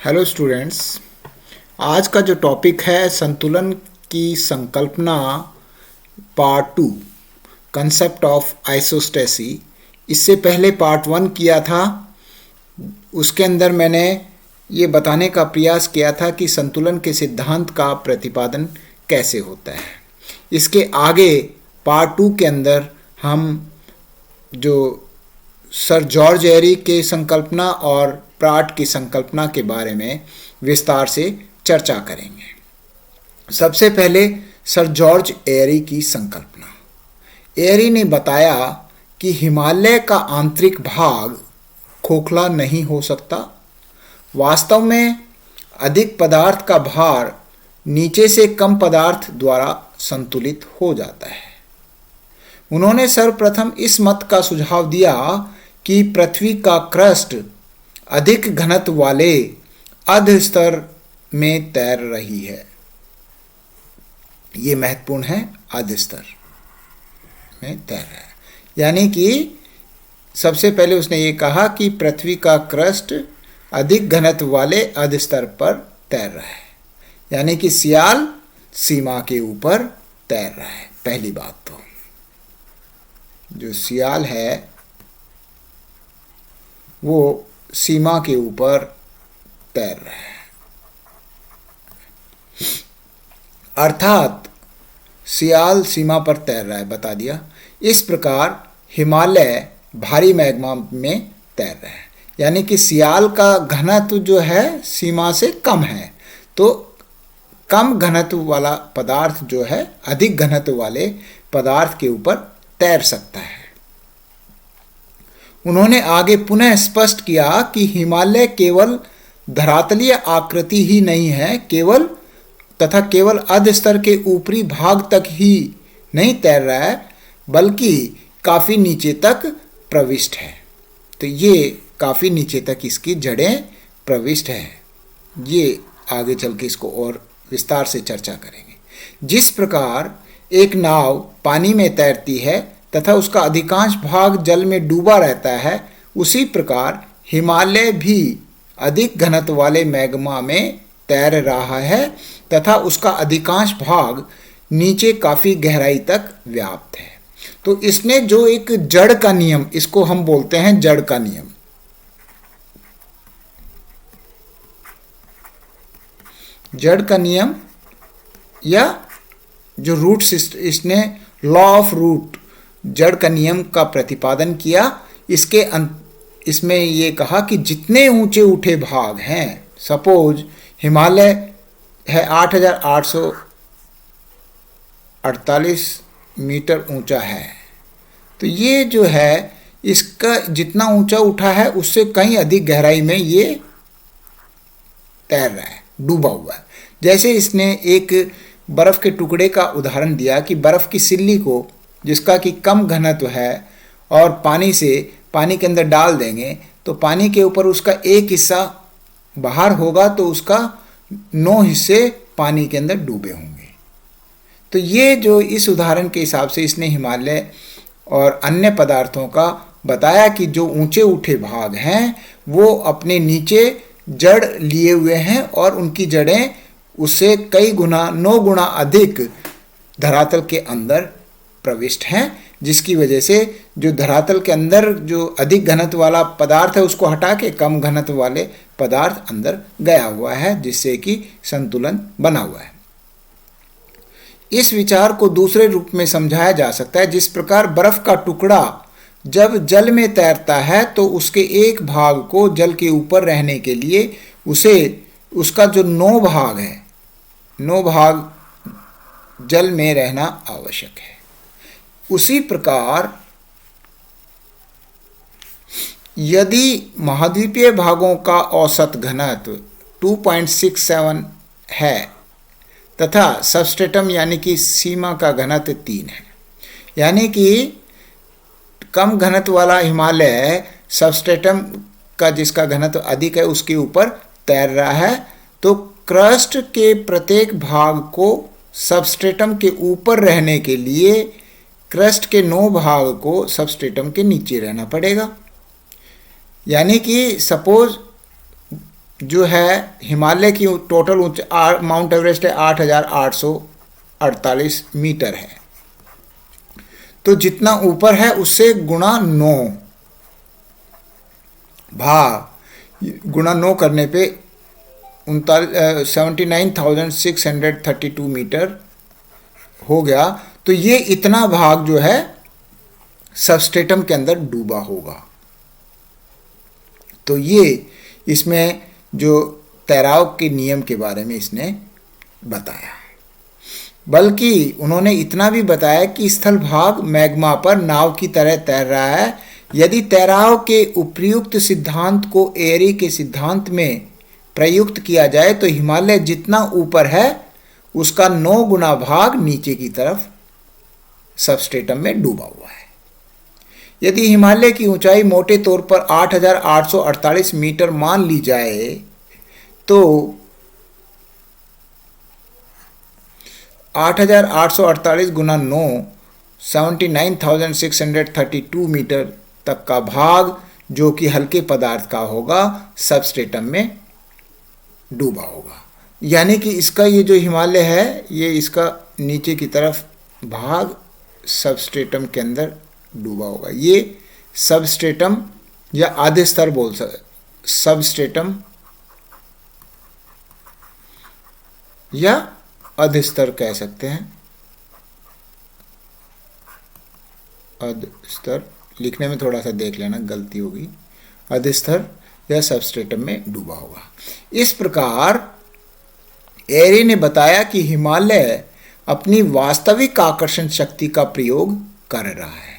Hello students. आज का जो टॉपिक है संतुलन की संकल्पना पार्ट 2, कंसेप्ट ऑफ आइसोस्टेसी। इससे पहले पार्ट 1 किया था। उसके अंदर मैंने ये बताने का प्रयास किया था कि संतुलन के सिद्धांत का प्रतिपादन कैसे होता है। इसके आगे पार्ट 2 के अंदर हम जो सर जॉर्ज एरी के संकल्पना और प्राट की संकल्पना के बारे में विस्तार से चर्चा करेंगे। सबसे पहले सर जॉर्ज एरी की संकल्पना। एरी ने बताया कि हिमालय का आंतरिक भाग खोखला नहीं हो सकता। वास्तव में अधिक पदार्थ का भार नीचे से कम पदार्थ द्वारा संतुलित हो जाता है। उन्होंने सर्वप्रथम इस मत का सुझाव दिया कि पृथ्वी का क्रस्ट अधिक घनत्व वाले अर्ध स्तर में तैर रही है। ये महत्वपूर्ण है, अर्ध स्तर में तैर रहा है। यानी कि सबसे पहले उसने ये कहा कि पृथ्वी का क्रस्ट अधिक घनत्व वाले अर्ध स्तर पर तैर रहा है, यानी कि सियाल सीमा के ऊपर तैर रहा है। पहली बात तो जो सियाल है वो सीमा के ऊपर तैर रहा है, अर्थात सियाल सीमा पर तैर रहा है, बता दिया। इस प्रकार हिमालय भारी मैग्मा में तैर रहा है, यानी कि सियाल का घनत्व जो है सीमा से कम है, तो कम घनत्व वाला पदार्थ जो है अधिक घनत्व वाले पदार्थ के ऊपर तैर सकता है। उन्होंने आगे पुनः स्पष्ट किया कि हिमालय केवल धरातलीय आकृति ही नहीं है, केवल अर्ध स्तर के ऊपरी भाग तक ही नहीं तैर रहा है, बल्कि काफ़ी नीचे तक प्रविष्ट है। तो ये काफ़ी नीचे तक इसकी जड़ें प्रविष्ट है। ये आगे चल के इसको और विस्तार से चर्चा करेंगे। जिस प्रकार एक नाव पानी में तैरती है तथा उसका अधिकांश भाग जल में डूबा रहता है, उसी प्रकार हिमालय भी अधिक घनत्व वाले मैग्मा में तैर रहा है तथा उसका अधिकांश भाग नीचे काफ़ी गहराई तक व्याप्त है। तो इसने जो एक जड़ का नियम, इसको हम बोलते हैं जड़ का नियम। जड़ का नियम या जो रूट सिस्टम, इसने लॉ ऑफ रूट, जड़ का नियम का प्रतिपादन किया। इसमें ये कहा कि जितने ऊंचे उठे भाग हैं, सपोज हिमालय है 8,848 मीटर ऊंचा है, तो ये जो है इसका जितना ऊंचा उठा है उससे कहीं अधिक गहराई में ये तैर रहा है, डूबा हुआ है। जैसे इसने एक बर्फ़ के टुकड़े का उदाहरण दिया कि बर्फ़ की सिल्ली को, जिसका कि कम घनत्व है, और पानी के अंदर डाल देंगे तो पानी के ऊपर उसका एक हिस्सा बाहर होगा तो उसका 9 हिस्से पानी के अंदर डूबे होंगे। तो ये जो इस उदाहरण के हिसाब से इसने हिमालय और अन्य पदार्थों का बताया कि जो ऊंचे उठे भाग हैं वो अपने नीचे जड़ लिए हुए हैं और उनकी जड़ें उससे कई गुना 9 गुना अधिक धरातल के अंदर प्रविष्ट हैं, जिसकी वजह से जो धरातल के अंदर जो अधिक घनत्व वाला पदार्थ है उसको हटा के कम घनत्व वाले पदार्थ अंदर गया हुआ है, जिससे कि संतुलन बना हुआ है। इस विचार को दूसरे रूप में समझाया जा सकता है। जिस प्रकार बर्फ का टुकड़ा जब जल में तैरता है तो उसके एक भाग को जल के ऊपर रहने के लिए उसका जो 9 भाग है, 9 भाग जल में रहना आवश्यक है। उसी प्रकार यदि महाद्वीपीय भागों का औसत घनत्व 2.67 है तथा सबस्ट्रेटम यानी कि सीमा का घनत्व 3 है, यानी कि कम घनत्व वाला हिमालय सबस्ट्रेटम का जिसका घनत्व अधिक है उसके ऊपर तैर रहा है, तो क्रस्ट के प्रत्येक भाग को सबस्ट्रेटम के ऊपर रहने के लिए क्रस्ट के 9 भाग को सबस्ट्रेटम के नीचे रहना पड़ेगा। यानी कि सपोज जो है हिमालय की टोटल माउंट एवरेस्ट है 8,848 मीटर है। तो जितना ऊपर है उससे गुणा 9 गुणा 9 करने पे 79,632 मीटर हो गया। तो ये इतना भाग जो है सबस्ट्रेटम के अंदर डूबा होगा। तो ये इसमें जो तैराव के नियम के बारे में इसने बताया। बल्कि उन्होंने इतना भी बताया कि स्थल भाग मैग्मा पर नाव की तरह तैर रहा है। यदि तैराव के उपयुक्त सिद्धांत को एयरी के सिद्धांत में प्रयुक्त किया जाए तो हिमालय जितना ऊपर है उसका 9 गुना भाग नीचे की तरफ सबस्ट्रेटम में डूबा हुआ है। यदि हिमालय की ऊंचाई मोटे तौर पर 8,848 मीटर मान ली जाए तो 8,848 गुना 9 79,632 मीटर तक का भाग जो कि हल्के पदार्थ का होगा सबस्ट्रेटम में डूबा होगा। यानी कि इसका ये जो हिमालय है ये इसका नीचे की तरफ भाग सबस्ट्रेटम के अंदर डूबा होगा। ये सबस्ट्रेटम या आधे स्तर बोल सकते, सबस्ट्रेटम या अधस्तर कह सकते हैं। अधस्तर लिखने में थोड़ा सा देख लेना, गलती होगी। अधस्तर या सबस्ट्रेटम में डूबा होगा। इस प्रकार एरी ने बताया कि हिमालय अपनी वास्तविक आकर्षण शक्ति का प्रयोग कर रहा है।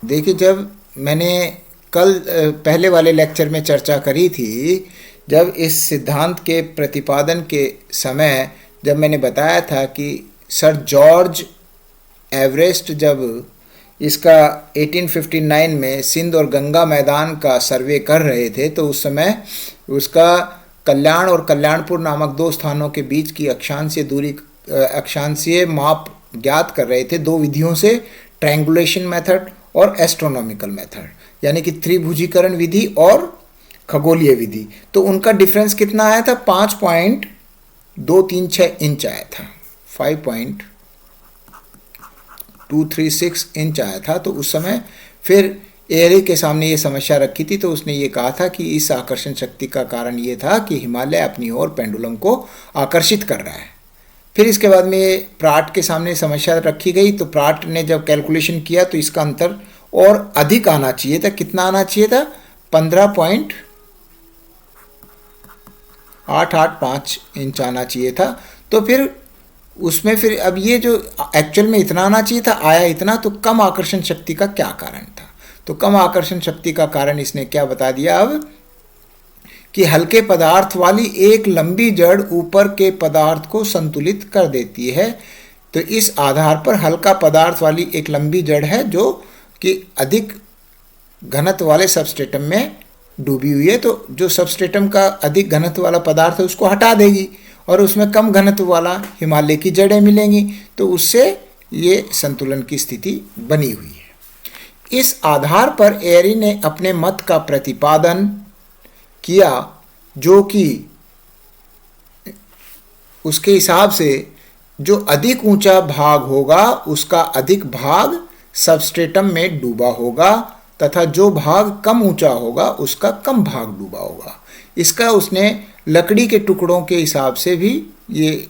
देखिए, जब मैंने कल पहले वाले लेक्चर में चर्चा करी थी, जब इस सिद्धांत के प्रतिपादन के समय जब मैंने बताया था कि सर जॉर्ज एवरेस्ट जब इसका 1859 में सिंध और गंगा मैदान का सर्वे कर रहे थे तो उस समय उसका कल्याण और कल्याणपुर नामक 2 स्थानों के बीच की अक्षांशीय दूरी, अक्षांशीय माप ज्ञात कर रहे थे 2 विधियों से, ट्रायंगुलेशन मेथड और एस्ट्रोनॉमिकल मेथड, यानी कि त्रिभुजीकरण विधि और खगोलीय विधि। तो उनका डिफरेंस कितना आया था? 5.236 इंच आया था, 5.236 इंच आया था। तो उस समय फिर एरी के सामने ये समस्या रखी थी, तो उसने ये कहा था कि इस आकर्षण शक्ति का कारण ये था कि हिमालय अपनी ओर पेंडुलम को आकर्षित कर रहा है। फिर इसके बाद में प्राट के सामने समस्या रखी गई, तो प्राट ने जब कैलकुलेशन किया तो इसका अंतर और अधिक आना चाहिए था। कितना आना चाहिए था? 15.885 इंच आना चाहिए था। तो फिर उसमें फिर अब ये जो एक्चुअल में इतना आना चाहिए था, आया इतना, तो कम आकर्षण शक्ति का क्या कारण था? तो कम आकर्षण शक्ति का कारण इसने क्या बता दिया अब कि हल्के पदार्थ वाली एक लंबी जड़ ऊपर के पदार्थ को संतुलित कर देती है। तो इस आधार पर हल्का पदार्थ वाली एक लंबी जड़ है जो कि अधिक घनत्व वाले सबस्ट्रेटम में डूबी हुई है। तो जो सबस्ट्रेटम का अधिक घनत्व वाला पदार्थ है उसको हटा देगी और उसमें कम घनत्व वाला हिमालय की जड़ें मिलेंगी, तो उससे ये संतुलन की स्थिति बनी हुई है। इस आधार पर एरी ने अपने मत का प्रतिपादन किया, जो कि उसके हिसाब से जो अधिक ऊंचा भाग होगा उसका अधिक भाग सबस्ट्रेटम में डूबा होगा तथा जो भाग कम ऊंचा होगा उसका कम भाग डूबा होगा। इसका उसने लकड़ी के टुकड़ों के हिसाब से भी ये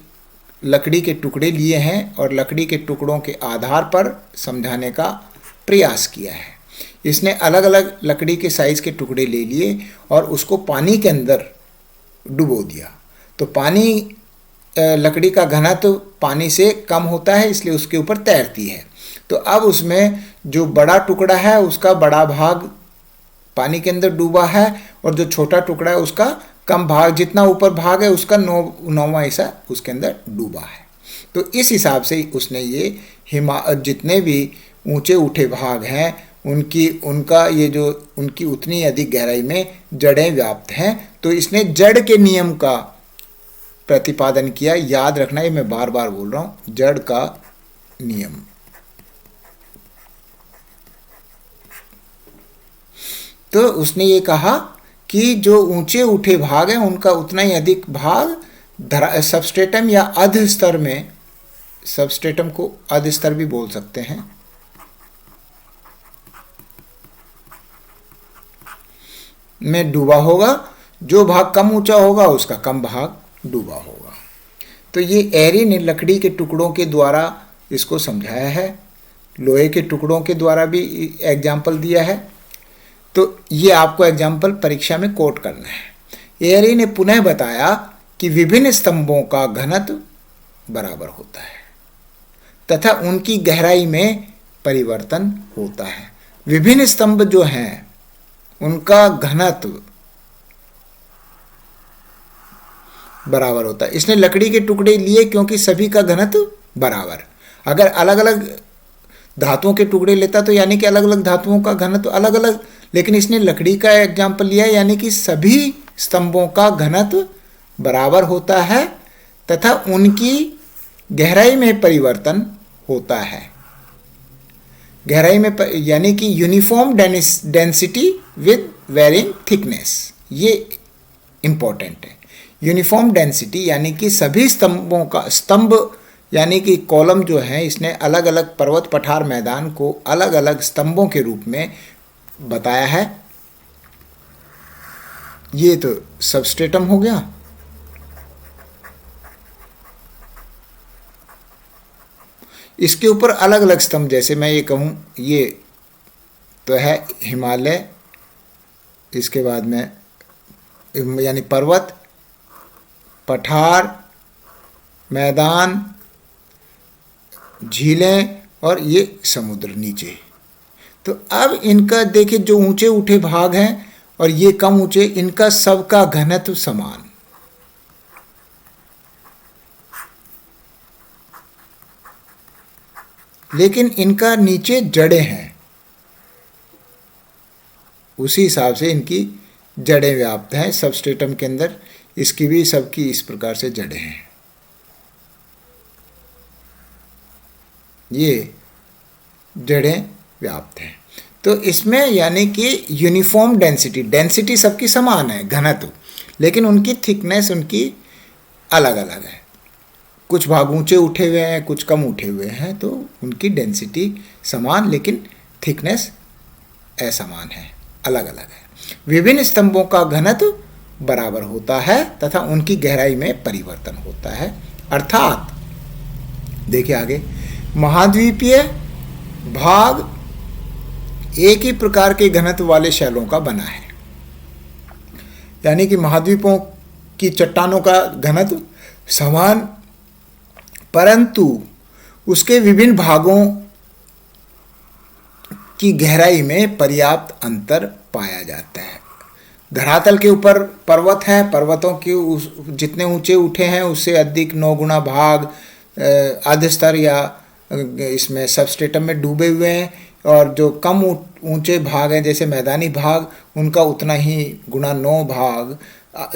लकड़ी के टुकड़े लिए हैं और लकड़ी के टुकड़ों के आधार पर समझाने का प्रयास किया है। इसने अलग अलग लकड़ी के साइज़ के टुकड़े ले लिए और उसको पानी के अंदर डुबो दिया। तो पानी, लकड़ी का घनत्व पानी से कम होता है इसलिए उसके ऊपर तैरती है। तो अब उसमें जो बड़ा टुकड़ा है उसका बड़ा भाग पानी के अंदर डूबा है और जो छोटा टुकड़ा है उसका कम भाग, जितना ऊपर भाग है उसका 9वां हिस्सा उसके अंदर डूबा है। तो इस हिसाब से उसने ये जितने भी ऊंचे उठे भाग हैं उनका ये जो उनकी उतनी अधिक गहराई में जड़ें व्याप्त हैं। तो इसने जड़ के नियम का प्रतिपादन किया। याद रखना, ये मैं बार बार बोल रहा हूँ, जड़ का नियम। तो उसने ये कहा कि जो ऊंचे उठे भाग हैं उनका उतना ही अधिक भाग सबस्ट्रेटम या अध स्तर में, सबस्ट्रेटम को अध स्तर भी बोल सकते हैं, में डूबा होगा। जो भाग कम ऊंचा होगा उसका कम भाग डूबा होगा। तो ये एरी ने लकड़ी के टुकड़ों के द्वारा इसको समझाया है, लोहे के टुकड़ों के द्वारा भी एग्जाम्पल दिया है। तो ये आपको एग्जाम्पल परीक्षा में कोट करना है। एरी ने पुनः बताया कि विभिन्न स्तंभों का घनत्व बराबर होता है तथा उनकी गहराई में परिवर्तन होता है। विभिन्न स्तंभ जो हैं उनका घनत्व बराबर होता है। इसने लकड़ी के टुकड़े लिए क्योंकि सभी का घनत्व बराबर। अगर अलग अलग धातुओं के टुकड़े लेता तो यानी कि अलग अलग धातुओं का घनत्व अलग अलग, लेकिन इसने लकड़ी का एग्जाम्पल लिया यानी कि सभी स्तंभों का घनत्व बराबर होता है तथा उनकी गहराई में परिवर्तन होता है। गहराई में यानी कि uniform density with varying thickness, ये इंपॉर्टेंट है। यूनिफॉर्म डेंसिटी यानी कि सभी स्तंभों का, स्तंभ यानी कि कॉलम जो है, इसने अलग अलग पर्वत पठार मैदान को अलग अलग स्तंभों के रूप में बताया है। ये तो सबस्ट्रेटम हो गया। इसके ऊपर अलग अलग स्तंभ, जैसे मैं ये कहूँ ये तो है हिमालय, इसके बाद में यानी पर्वत, पठार, मैदान, झीलें और ये समुद्र नीचे। तो अब इनका देखिए जो ऊंचे उठे भाग हैं और ये कम ऊंचे, इनका सबका घनत्व समान। लेकिन इनका नीचे जड़ें हैं, उसी हिसाब से इनकी जड़ें व्याप्त हैं सबस्ट्रेटम के अंदर। इसकी भी सबकी इस प्रकार से जड़ें हैं। ये जड़ें व्याप्त हैं। तो इसमें यानी कि यूनिफॉर्म डेंसिटी, डेंसिटी सबकी समान है घनत्व, लेकिन उनकी थिकनेस उनकी अलग अलग है। कुछ भाग ऊंचे उठे हुए हैं, कुछ कम उठे हुए हैं, तो उनकी डेंसिटी समान लेकिन थिकनेस असमान है, अलग अलग है। विभिन्न स्तंभों का घनत्व बराबर होता है तथा उनकी गहराई में परिवर्तन होता है। अर्थात देखिए आगे, महाद्वीपीय भाग एक ही प्रकार के घनत्व वाले शैलों का बना है। यानी कि महाद्वीपों की चट्टानों का घनत्व समान, परंतु उसके विभिन्न भागों की गहराई में पर्याप्त अंतर पाया जाता है। धरातल के ऊपर पर्वत हैं, पर्वतों के जितने ऊंचे उठे हैं उससे अधिक 9 गुना भाग आधस्तर या इसमें सबस्ट्रेटम में डूबे हुए हैं, और जो कम ऊंचे भाग हैं जैसे मैदानी भाग, उनका उतना ही गुना 9 भाग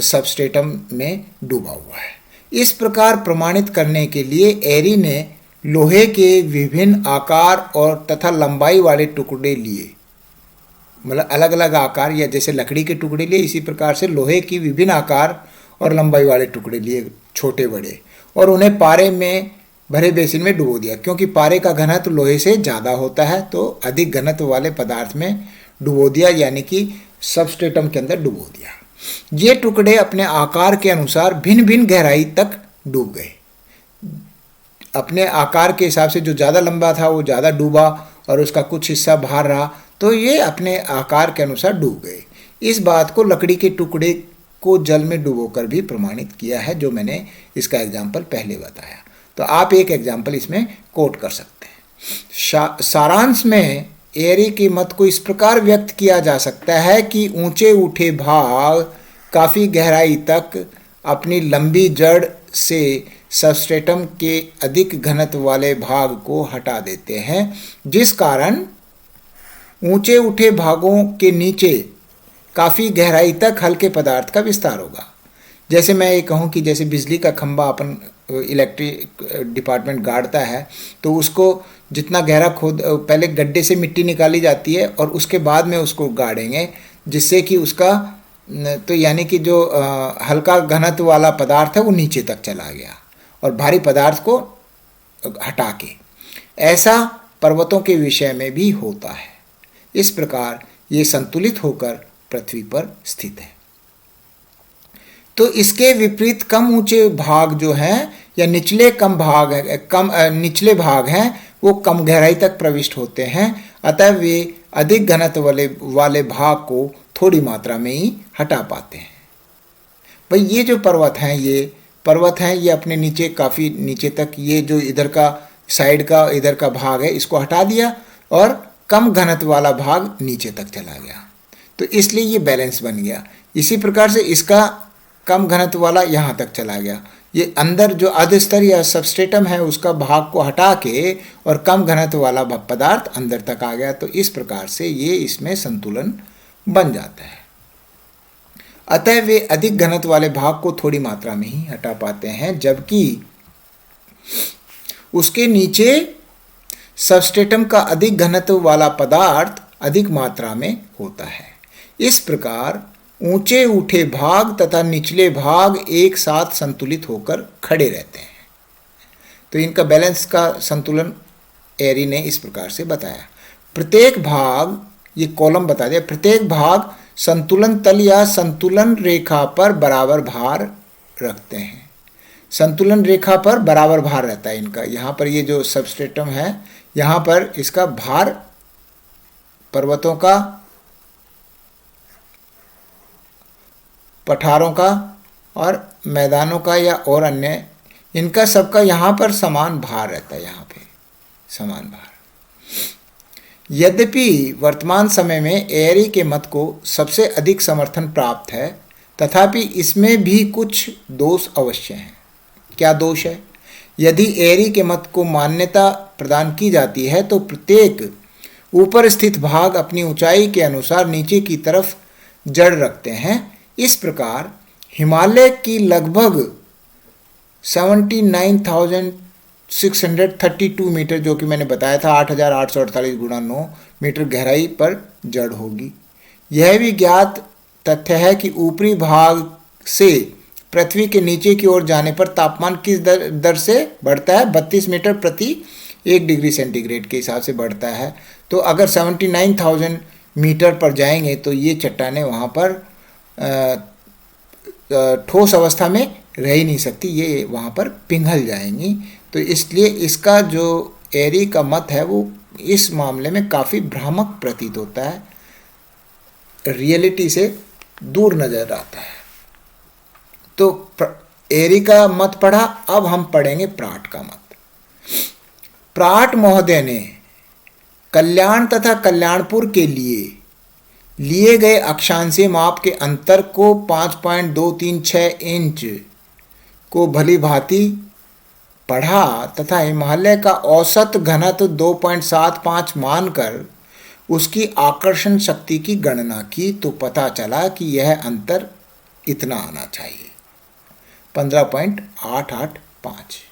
सबस्ट्रेटम में डूबा हुआ है। इस प्रकार प्रमाणित करने के लिए एरी ने लोहे के विभिन्न आकार और तथा लंबाई वाले टुकड़े लिए, मतलब अलग अलग आकार, या जैसे लकड़ी के टुकड़े लिए इसी प्रकार से लोहे की विभिन्न आकार और लंबाई वाले टुकड़े लिए, छोटे बड़े, और उन्हें पारे में भरे बेसिन में डुबो दिया। क्योंकि पारे का घनत्व लोहे से ज़्यादा होता है तो अधिक घनत्व वाले पदार्थ में डुबो दिया, यानी कि सबस्ट्रेटम के अंदर डुबो दिया। ये टुकड़े अपने आकार के अनुसार भिन्न भिन्न गहराई तक डूब गए। अपने आकार के हिसाब से जो ज़्यादा लंबा था वो ज़्यादा डूबा और उसका कुछ हिस्सा बाहर रहा, तो ये अपने आकार के अनुसार डूब गए। इस बात को लकड़ी के टुकड़े को जल में डुबोकर भी प्रमाणित किया है, जो मैंने इसका एग्जाम्पल पहले बताया। तो आप एक एग्जाम्पल इसमें कोट कर सकते हैं। सारांश में एरी के मत को इस प्रकार व्यक्त किया जा सकता है कि ऊंचे उठे भाग काफ़ी गहराई तक अपनी लंबी जड़ से सबस्ट्रेटम के अधिक घनत्व वाले भाग को हटा देते हैं, जिस कारण ऊंचे उठे भागों के नीचे काफ़ी गहराई तक हल्के पदार्थ का विस्तार होगा। जैसे मैं ये कहूँ कि जैसे बिजली का खंभा अपन इलेक्ट्रिक डिपार्टमेंट गाड़ता है, तो उसको जितना गहरा खोद, पहले गड्ढे से मिट्टी निकाली जाती है और उसके बाद में उसको गाड़ेंगे, जिससे कि उसका तो यानी कि जो हल्का घनत्व वाला पदार्थ है वो नीचे तक चला गया और भारी पदार्थ को हटा के। ऐसा पर्वतों के विषय में भी होता है। इस प्रकार ये संतुलित होकर पृथ्वी पर स्थित है। तो इसके विपरीत कम ऊंचे भाग जो हैं या निचले निचले भाग हैं वो कम गहराई तक प्रविष्ट होते हैं, अतः वे अधिक घनत्व वाले भाग को थोड़ी मात्रा में ही हटा पाते हैं। भाई ये जो पर्वत हैं ये अपने नीचे काफ़ी नीचे तक, ये जो इधर का साइड का इधर का भाग है इसको हटा दिया और कम घनत्व वाला भाग नीचे तक चला गया, तो इसलिए ये बैलेंस बन गया। इसी प्रकार से इसका कम घनत्व वाला यहाँ तक चला गया, ये अंदर जो अधस्तर या सबस्ट्रेटम है उसका भाग को हटा के और कम घनत्व वाला पदार्थ अंदर तक आ गया, तो इस प्रकार से ये इसमें संतुलन बन जाता है। अतः वे अधिक घनत्व वाले भाग को थोड़ी मात्रा में ही हटा पाते हैं, जबकि उसके नीचे सबस्ट्रेटम का अधिक घनत्व वाला पदार्थ अधिक मात्रा में होता है। इस प्रकार ऊंचे उठे भाग तथा निचले भाग एक साथ संतुलित होकर खड़े रहते हैं। तो इनका बैलेंस का संतुलन एरी ने इस प्रकार से बताया। प्रत्येक भाग, ये कॉलम बता दिया, प्रत्येक भाग संतुलन तल या संतुलन रेखा पर बराबर भार रखते हैं। संतुलन रेखा पर बराबर भार रहता है इनका। यहाँ पर ये जो सबस्ट्रेटम है यहाँ पर इसका भार पर्वतों का, पठारों का और मैदानों का या और अन्य, इनका सबका यहाँ पर समान भार रहता है, यहाँ पे समान भार। यद्यपि वर्तमान समय में एरी के मत को सबसे अधिक समर्थन प्राप्त है, तथापि इसमें भी कुछ दोष अवश्य हैं। क्या दोष है? यदि एरी के मत को मान्यता प्रदान की जाती है तो प्रत्येक ऊपर स्थित भाग अपनी ऊंचाई के अनुसार नीचे की तरफ जड़ रखते हैं। इस प्रकार हिमालय की लगभग 79,632 मीटर, जो कि मैंने बताया था 8,848 गुणा 9 मीटर गहराई पर जड़ होगी। यह भी ज्ञात तथ्य है कि ऊपरी भाग से पृथ्वी के नीचे की ओर जाने पर तापमान किस दर से बढ़ता है? 32 मीटर प्रति 1 डिग्री सेंटीग्रेड के हिसाब से बढ़ता है। तो अगर 79,000 मीटर पर जाएंगे तो ये चट्टानें वहाँ पर ठोस अवस्था में रह ही नहीं सकती, ये वहाँ पर पिघल जाएंगी। तो इसलिए इसका जो एरी का मत है वो इस मामले में काफ़ी भ्रामक प्रतीत होता है, रियलिटी से दूर नजर आता है। तो एरी का मत पढ़ा, अब हम पढ़ेंगे प्राट का मत। प्राट महोदय ने कल्याण तथा कल्याणपुर के लिए गए अक्षांशीय माप के अंतर को 5.236 इंच को भली भांति पढ़ा तथा हिमालय का औसत घनत्व 2.75 मानकर उसकी आकर्षण शक्ति की गणना की, तो पता चला कि यह अंतर इतना आना चाहिए, 15.885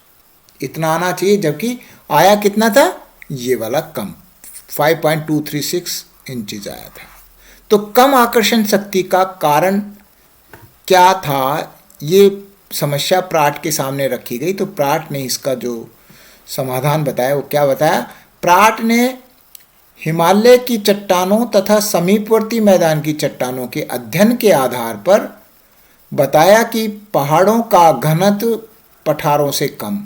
इतना आना चाहिए, जबकि आया कितना था? ये वाला कम 5.236 इंचेस आया था। तो कम आकर्षण शक्ति का कारण क्या था, ये समस्या प्राट के सामने रखी गई। तो प्राट ने इसका जो समाधान बताया वो क्या बताया? प्राट ने हिमालय की चट्टानों तथा समीपवर्ती मैदान की चट्टानों के अध्ययन के आधार पर बताया कि पहाड़ों का घनत्व पठारों से कम,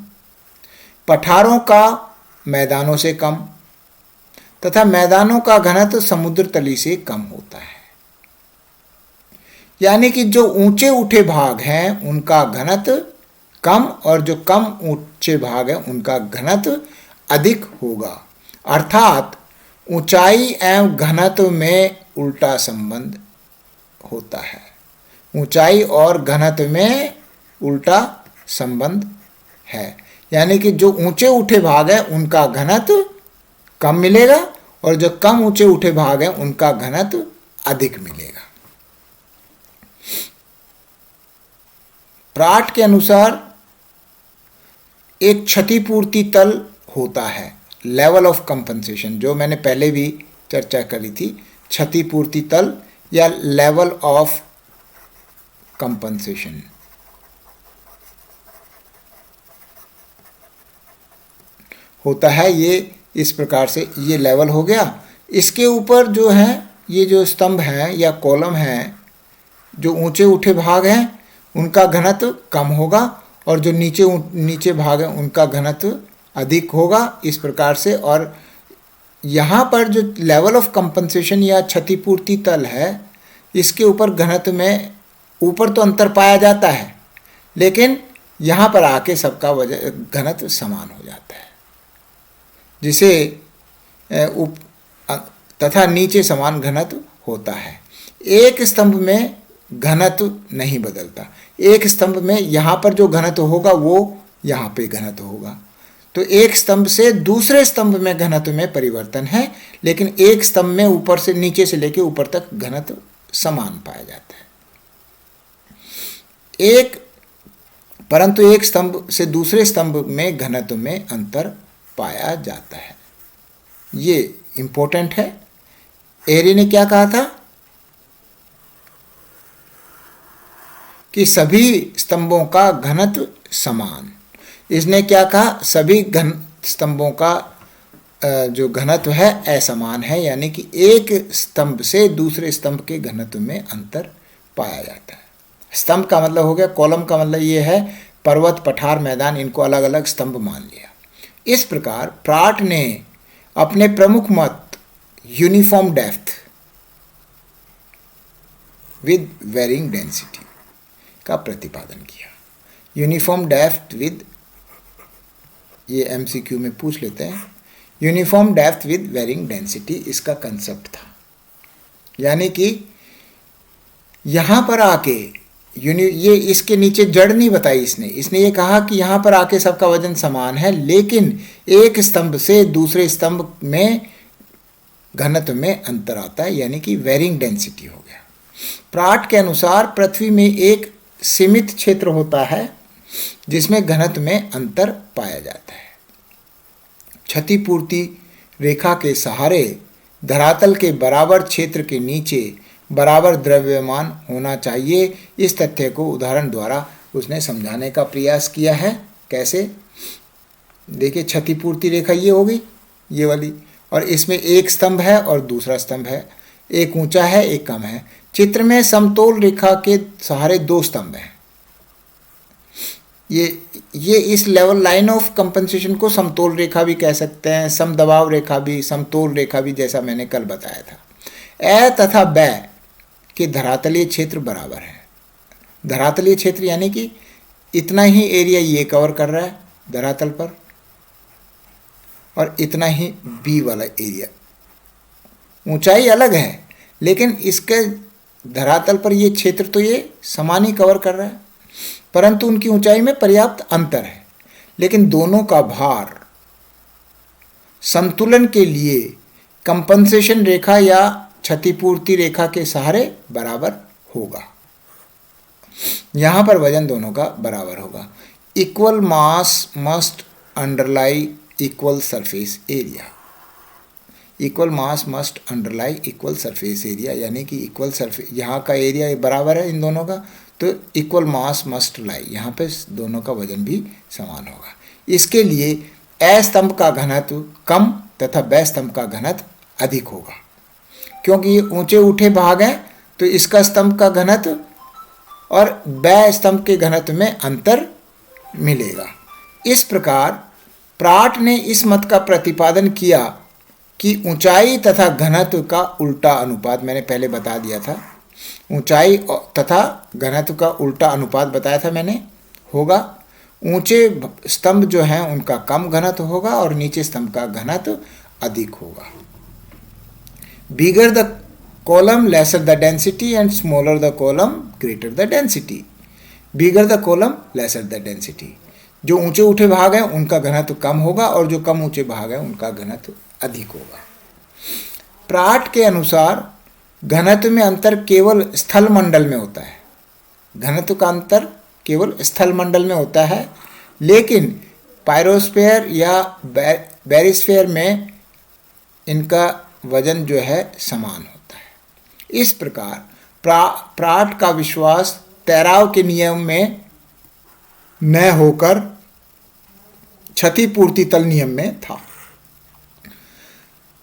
पठारों का मैदानों से कम तथा मैदानों का घनत्व समुद्र तली से कम होता है। यानी कि जो ऊंचे उठे भाग हैं उनका घनत्व कम और जो कम ऊंचे भाग हैं उनका घनत्व अधिक होगा। अर्थात ऊंचाई एवं घनत्व में उल्टा संबंध होता है। ऊंचाई और घनत्व में उल्टा संबंध है, यानी कि जो ऊंचे उठे भाग हैं उनका घनत्व कम मिलेगा और जो कम ऊंचे उठे भाग हैं उनका घनत्व अधिक मिलेगा। प्राट के अनुसार एक क्षतिपूर्ति तल होता है, लेवल ऑफ कंपनसेशन, जो मैंने पहले भी चर्चा करी थी। क्षतिपूर्ति तल या लेवल ऑफ कंपनसेशन। होता है ये इस प्रकार से, ये लेवल हो गया। इसके ऊपर जो है ये जो स्तंभ है या कॉलम है, जो ऊंचे उठे भाग हैं उनका घनत्व कम होगा और जो नीचे भाग हैं उनका घनत्व अधिक होगा, इस प्रकार से। और यहाँ पर जो लेवल ऑफ कंपनसेशन या क्षतिपूर्ति तल है, इसके ऊपर घनत्व में ऊपर तो अंतर पाया जाता है, लेकिन यहाँ पर आके सबका घनत्व समान हो जाता है, जिसे तथा नीचे समान घनत्व होता है। एक स्तंभ में घनत्व नहीं बदलता। एक स्तंभ में यहाँ पर जो घनत्व होगा वो यहाँ पे घनत्व होगा। तो एक स्तंभ से दूसरे स्तंभ में घनत्व में परिवर्तन है, लेकिन एक स्तंभ में ऊपर से नीचे से लेकर ऊपर तक घनत्व समान पाया जाता है। परंतु एक स्तंभ से दूसरे स्तंभ में घनत्व में अंतर पाया जाता है। ये इंपॉर्टेंट है। एरी ने क्या कहा था कि सभी स्तंभों का घनत्व समान। इसने क्या कहा, सभी स्तंभों का जो घनत्व है असमान है, यानी कि एक स्तंभ से दूसरे स्तंभ के घनत्व में अंतर पाया जाता है। स्तंभ का मतलब हो गया, कॉलम का मतलब ये है पर्वत, पठार, मैदान, इनको अलग अलग स्तंभ मान लिया। इस प्रकार प्राट ने अपने प्रमुख मत uniform depth with varying density का प्रतिपादन किया। यूनिफॉर्म डेप्थ विद, ये एमसीक्यू में पूछ लेते हैं, uniform depth with varying density इसका कंसेप्ट था। यानी कि यहाँ पर आके ये इसके नीचे जड़ नहीं बताई इसने ये कहा कि यहाँ पर आके सबका वजन समान है, लेकिन एक स्तंभ से दूसरे स्तंभ में घनत्व में अंतर आता है, यानी कि वेरिंग डेंसिटी हो गया। प्राट के अनुसार पृथ्वी में एक सीमित क्षेत्र होता है जिसमें घनत्व में अंतर पाया जाता है। क्षतिपूर्ति रेखा के सहारे धरातल के बराबर क्षेत्र के नीचे बराबर द्रव्यमान होना चाहिए। इस तथ्य को उदाहरण द्वारा उसने समझाने का प्रयास किया है। कैसे? देखिए, क्षतिपूर्ति रेखा ये होगी, ये वाली, और इसमें एक स्तंभ है और दूसरा स्तंभ है, एक ऊंचा है एक कम है। चित्र में समतोल रेखा के सहारे दो स्तंभ हैं। ये इस लेवल लाइन ऑफ कंपनसेशन को समतोल रेखा भी कह सकते हैं, समदबाव रेखा भी, समतोल रेखा भी, जैसा मैंने कल बताया था। ए तथा बै के धरातलीय क्षेत्र बराबर है। धरातलीय क्षेत्र यानी कि इतना ही एरिया ये कवर कर रहा है धरातल पर, और इतना ही बी वाला एरिया। ऊंचाई अलग है, लेकिन इसके धरातल पर ये क्षेत्र तो ये समान ही कवर कर रहा है, परंतु उनकी ऊंचाई में पर्याप्त अंतर है। लेकिन दोनों का भार संतुलन के लिए कंपनसेशन रेखा या क्षतिपूर्ति रेखा के सहारे बराबर होगा। यहां पर वजन दोनों का बराबर होगा। इक्वल मास must अंडरलाई equal surface area. Equal मास मस्ट अंडरलाई इक्वल सरफेस एरिया, यानी कि इक्वल सरफेस, यहाँ का एरिया बराबर है इन दोनों का, तो इक्वल मास मस्ट लाई, यहाँ पे दोनों का वजन भी समान होगा। इसके लिए ए स्तंभ का घनत्व कम तथा बै स्तंभ का घनत्व अधिक होगा। क्योंकि ये ऊंचे उठे भाग हैं, तो इसका स्तंभ का घनत्व और बै स्तंभ के घनत्व में अंतर मिलेगा। इस प्रकार प्राट ने इस मत का प्रतिपादन किया कि ऊंचाई तथा घनत्व का उल्टा अनुपात, मैंने पहले बता दिया था, ऊंचाई तथा घनत्व का उल्टा अनुपात बताया था मैंने, होगा। ऊंचे स्तंभ जो हैं उनका कम घनत्व होगा और नीचे स्तंभ का घनत्व अधिक होगा। Bigger the column lesser the density and smaller the column greater the density. Bigger the column lesser the density, जो ऊंचे उठे भाग हैं उनका घनत्व कम होगा और जो कम ऊंचे भाग हैं उनका घनत्व अधिक होगा। प्राट के अनुसार घनत्व में अंतर केवल स्थल मंडल में होता है। घनत्व का अंतर केवल स्थल मंडल में होता है, लेकिन पायरोस्फीयर या बैरिस्फीयर में इनका वजन जो है समान होता है। इस प्रकार प्राट का विश्वास तैराव के नियम में न होकर क्षतिपूर्ति तल नियम में था।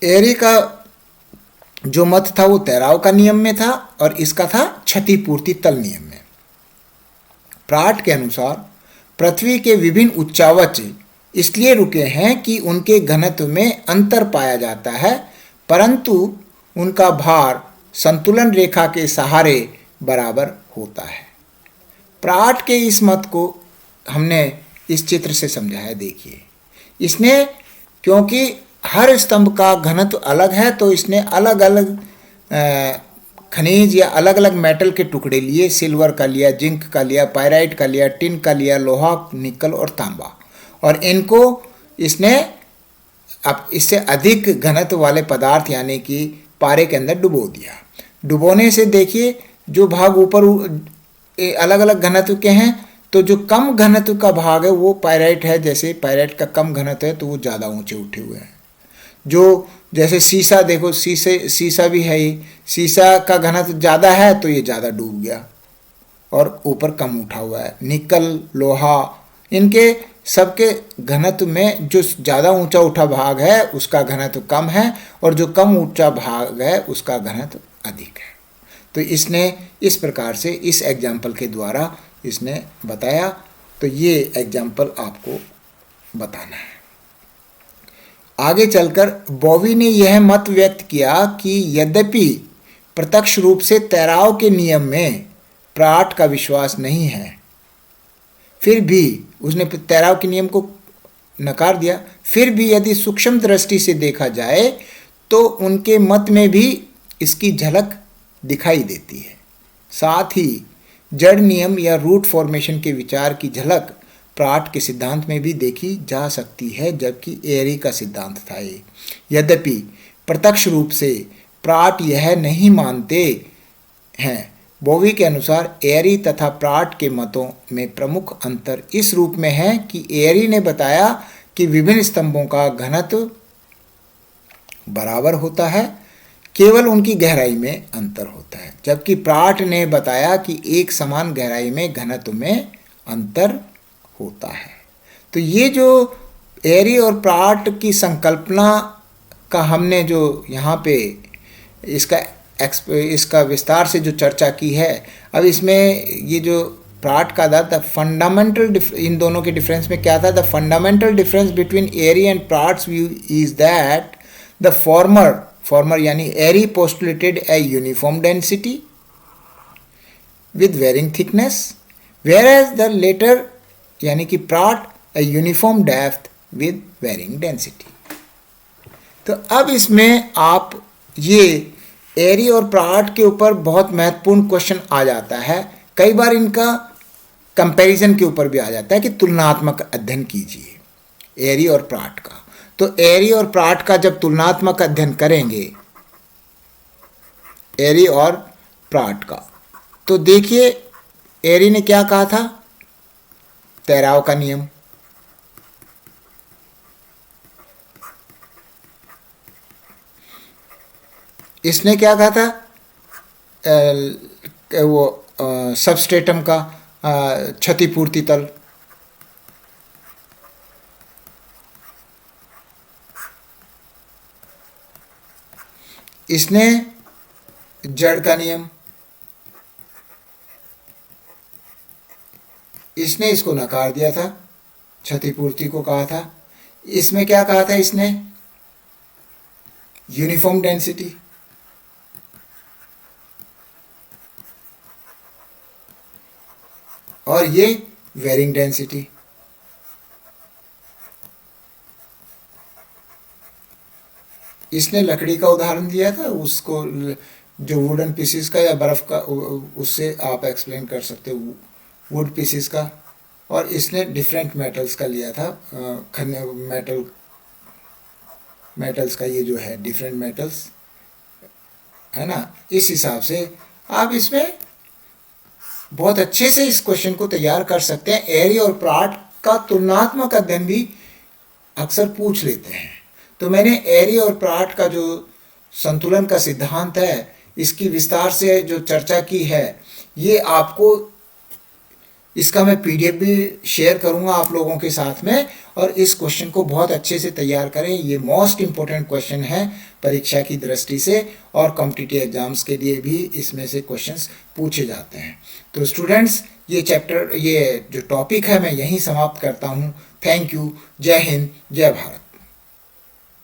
एरी का जो मत था वो तैराव का नियम में था और इसका था क्षतिपूर्ति तल नियम में। प्राट के अनुसार पृथ्वी के विभिन्न उच्चावच इसलिए रुके हैं कि उनके घनत्व में अंतर पाया जाता है, परंतु उनका भार संतुलन रेखा के सहारे बराबर होता है। प्राट के इस मत को हमने इस चित्र से समझाया। देखिए, इसने क्योंकि हर स्तंभ का घनत्व अलग है तो इसने अलग अलग खनिज या अलग अलग मेटल के टुकड़े लिए। सिल्वर का लिया, जिंक का लिया, पायराइट का लिया, टिन का लिया, लोहा, निकल और तांबा, और इनको इसने अब इससे अधिक घनत्व वाले पदार्थ यानी कि पारे के अंदर डुबो दिया। डुबोने से देखिए जो भाग ऊपर अलग अलग घनत्व के हैं, तो जो कम घनत्व का भाग है वो पायराइट है। जैसे पायराइट का कम घनत्व है तो वो ज़्यादा ऊंचे उठे हुए हैं। जो जैसे शीशा, देखो शीशा भी है ही, शीशा का घनत्व ज़्यादा है तो ये ज़्यादा डूब गया और ऊपर कम उठा हुआ है। निकल, लोहा, इनके सबके घनत्व में जो ज़्यादा ऊंचा उठा भाग है उसका घनत्व कम है और जो कम ऊंचा भाग है उसका घनत्व अधिक है। तो इसने इस प्रकार से इस एग्जाम्पल के द्वारा इसने बताया। तो ये एग्जाम्पल आपको बताना है। आगे चलकर बॉवी ने यह मत व्यक्त किया कि यद्यपि प्रत्यक्ष रूप से तैराव के नियम में प्राट का विश्वास नहीं है, फिर भी उसने तैराव के नियम को नकार दिया। फिर भी यदि सूक्ष्म दृष्टि से देखा जाए तो उनके मत में भी इसकी झलक दिखाई देती है। साथ ही जड़ नियम या रूट फॉर्मेशन के विचार की झलक प्राट के सिद्धांत में भी देखी जा सकती है, जबकि एरी का सिद्धांत था ये। यद्यपि प्रत्यक्ष रूप से प्राट यह नहीं मानते हैं। बोवी के अनुसार एरी तथा प्राट के मतों में प्रमुख अंतर इस रूप में है कि एरी ने बताया कि विभिन्न स्तंभों का घनत्व बराबर होता है, केवल उनकी गहराई में अंतर होता है, जबकि प्राट ने बताया कि एक समान गहराई में घनत्व में अंतर होता है। तो ये जो एरी और प्राट की संकल्पना का हमने जो यहाँ पे इसका विस्तार से जो चर्चा की है, अब इसमें ये जो प्राट का था द फंडामेंटल, इन दोनों के डिफरेंस में क्या था? The fundamental difference between Airy and Pratt's view is that the former यानी Airy postulated a uniform density with varying thickness, whereas the latter यानी कि Pratt a uniform depth with varying density. तो अब इसमें आप ये एरी और प्राट के ऊपर बहुत महत्वपूर्ण क्वेश्चन आ जाता है। कई बार इनका कंपैरिजन के ऊपर भी आ जाता है कि तुलनात्मक अध्ययन कीजिए एरी और प्राट का। तो एरी और प्राट का जब तुलनात्मक अध्ययन करेंगे एरी और प्राट का, तो देखिए एरी ने क्या कहा था? तैराव का नियम। इसने क्या कहा था? वो सबस्ट्रेटम का क्षतिपूर्ति तल। इसने जड़ का नियम। इसने इसको नकार दिया था, क्षतिपूर्ति को कहा था। इसमें क्या कहा था इसने? Uniform density. और ये वेरिंग डेंसिटी। इसने लकड़ी का उदाहरण दिया था, उसको जो वुडन पीसीस का या बर्फ का, उससे आप एक्सप्लेन कर सकते हो, वुड पीसीस का। और इसने डिफरेंट मेटल्स का लिया था, मेटल्स का ये जो है डिफरेंट मेटल्स है ना। इस हिसाब से आप इसमें बहुत अच्छे से इस क्वेश्चन को तैयार कर सकते हैं। एरी और प्राट का तुलनात्मक अध्ययन भी अक्सर पूछ लेते हैं। तो मैंने एरी और प्राट का जो संतुलन का सिद्धांत है इसकी विस्तार से जो चर्चा की है, ये आपको इसका मैं पीडीएफ भी शेयर करूंगा आप लोगों के साथ में, और इस क्वेश्चन को बहुत अच्छे से तैयार करें। ये मोस्ट इम्पोर्टेंट क्वेश्चन है परीक्षा की दृष्टि से, और कॉम्पिटिटिव एग्जाम्स के लिए भी इसमें से क्वेश्चंस पूछे जाते हैं। तो स्टूडेंट्स, ये जो टॉपिक है मैं यहीं समाप्त करता हूँ। Thank you. जय हिंद, जय भारत।